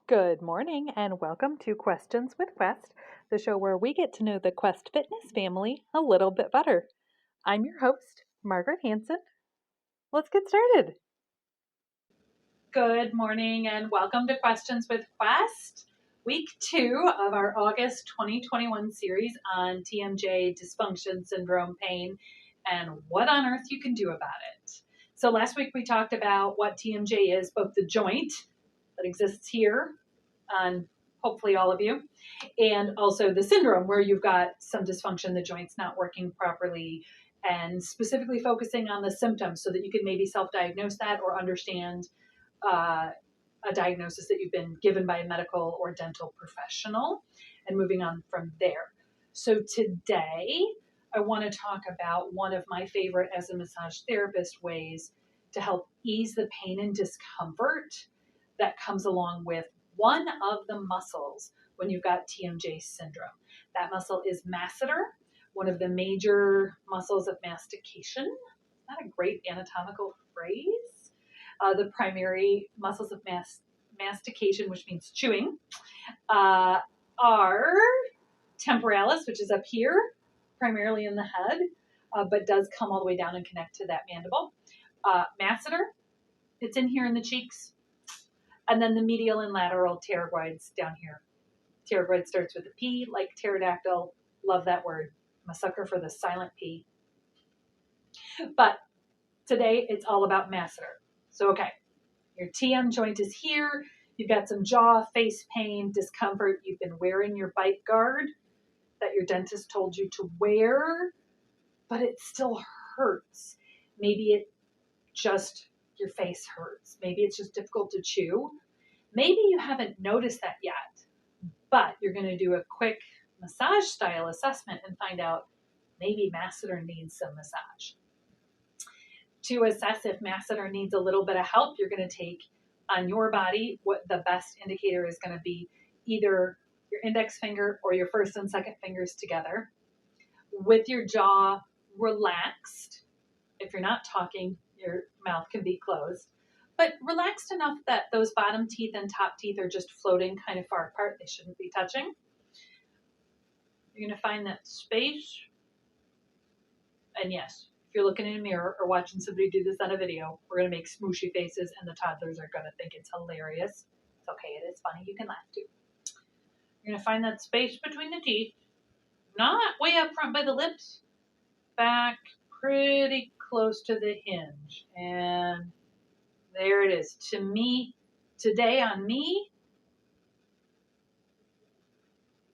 Good morning and welcome to Questions with Quest, the show where we get to know the Quest Fitness family a little bit better. I'm your host, Margaret Hanson. Let's get started. Good morning and welcome to Questions with Quest, week 2 of our August 2021 series on TMJ, dysfunction, syndrome, pain, and what on earth you can do about it. So last week we talked about what TMJ is, both the joint that exists here on hopefully all of you, and also the syndrome where you've got some dysfunction, the joint's not working properly, and specifically focusing on the symptoms so that you can maybe self-diagnose that or understand a diagnosis that you've been given by a medical or dental professional, and moving on from there. So today I want to talk about one of my favorite as a massage therapist ways to help ease the pain and discomfort that comes along with one of the muscles when you've got TMJ syndrome. That muscle is masseter, one of the major muscles of mastication. Not a great anatomical phrase. The primary muscles of mastication, which means chewing, are temporalis, which is up here, primarily in the head, but does come all the way down and connect to that mandible. Masseter, it's in here in the cheeks. And then the medial and lateral pterygoids down here. Pterygoid starts with a P, like pterodactyl. Love that word. I'm a sucker for the silent P. But today it's all about masseter. So, okay, your TM joint is here. You've got some jaw, face pain, discomfort. You've been wearing your bite guard that your dentist told you to wear, but it still hurts. Maybe it just, your face hurts. Maybe it's just difficult to chew. Maybe you haven't noticed that yet, but you're going to do a quick massage style assessment and find out maybe masseter needs some massage. To assess if masseter needs a little bit of help, you're going to take on your body what the best indicator is going to be, either your index finger or your first and second fingers together with your jaw relaxed. If you're not talking, your mouth can be closed, but relaxed enough that those bottom teeth and top teeth are just floating kind of far apart. They shouldn't be touching. You're going to find that space. And yes, if you're looking in a mirror or watching somebody do this on a video, we're going to make smooshy faces and the toddlers are going to think it's hilarious. It's okay. It is funny. You can laugh too. You're going to find that space between the teeth, not way up front by the lips, back pretty close to the hinge. And there it is. To me, today on me,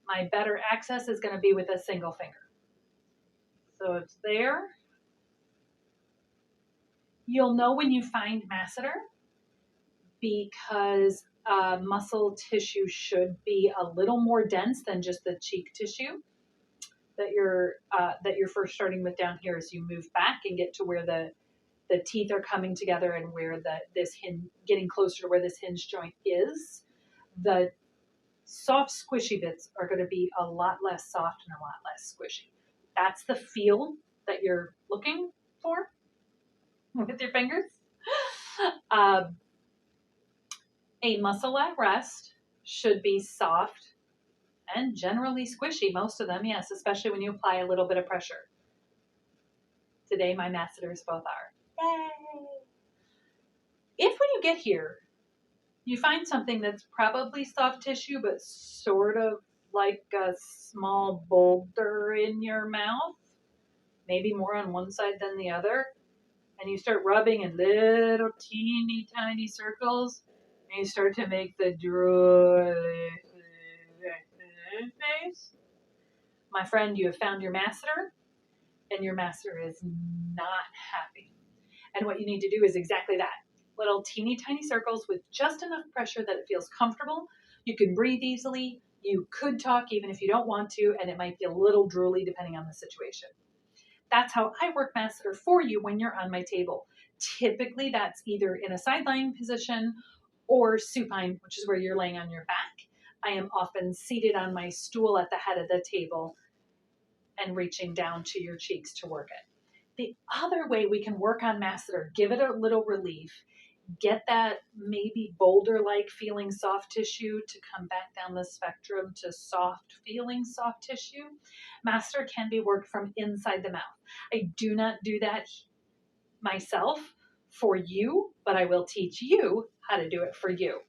my better access is going to be with a single finger. So it's there. You'll know when you find masseter because muscle tissue should be a little more dense than just the cheek tissue that you're first starting with down here as you move back and get to where the teeth are coming together and where this hinge, getting closer to where this hinge joint is. The soft squishy bits are going to be a lot less soft and a lot less squishy. That's the feel that you're looking for with your fingers. A muscle at rest should be soft and generally squishy, most of them, yes, especially when you apply a little bit of pressure. Today, my masseters both are. Yay! If when you get here, you find something that's probably soft tissue, but sort of like a small boulder in your mouth, maybe more on one side than the other, and you start rubbing in little teeny tiny circles, and you start to make the drool face, my friend, you have found your masseter, and your masseter is not happy. And what you need to do is exactly that. Little teeny tiny circles with just enough pressure that it feels comfortable. You can breathe easily. You could talk even if you don't want to, and it might be a little drooly depending on the situation. That's how I work masseter for you when you're on my table. Typically, that's either in a side lying position or supine, which is where you're laying on your back. I am often seated on my stool at the head of the table and reaching down to your cheeks to work it. The other way we can work on masseter, give it a little relief, get that maybe boulder-like feeling soft tissue to come back down the spectrum to soft feeling soft tissue. Masseter can be worked from inside the mouth. I do not do that myself for you, but I will teach you how to do it for you.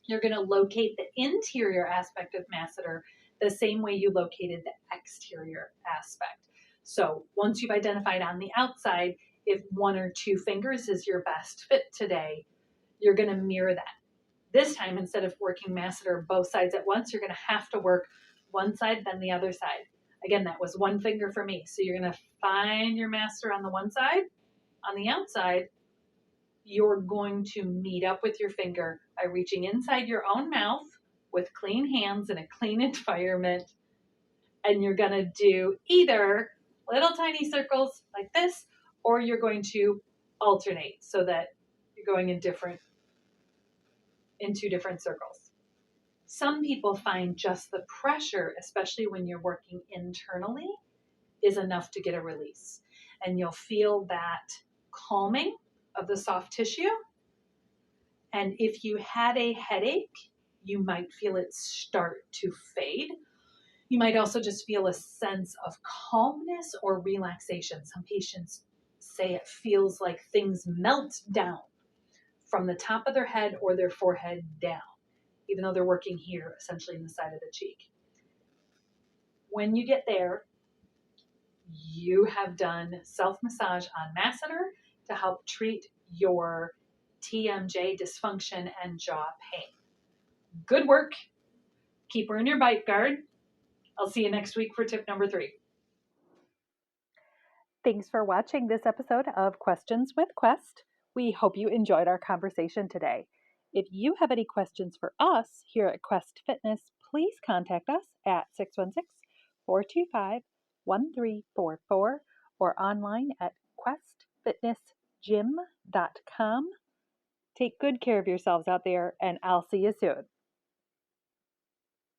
You're going to locate the interior aspect of masseter the same way you located the exterior aspect. So once you've identified on the outside, if 1 or 2 fingers is your best fit today, you're going to mirror that. This time, instead of working masseter both sides at once, you're going to have to work one side, then the other side. Again, that was 1 finger for me. So you're going to find your masseter on the one side. On the outside, you're going to meet up with your finger by reaching inside your own mouth with clean hands in a clean environment. And you're going to do either little tiny circles like this, or you're going to alternate so that you're going in 2 different circles. Some people find just the pressure, especially when you're working internally, is enough to get a release. And you'll feel that calming of the soft tissue. And if you had a headache, you might feel it start to fade. You might also just feel a sense of calmness or relaxation. Some patients say it feels like things melt down from the top of their head or their forehead down, even though they're working here, essentially in the side of the cheek. When you get there, you have done self-massage on masseter to help treat your TMJ dysfunction and jaw pain. Good work. Keep her in your bite guard. I'll see you next week for tip number 3. Thanks for watching this episode of Questions with Quest. We hope you enjoyed our conversation today. If you have any questions for us here at Quest Fitness, please contact us at 616-425-1344 or online at questfitnessgym.com. Take good care of yourselves out there, and I'll see you soon.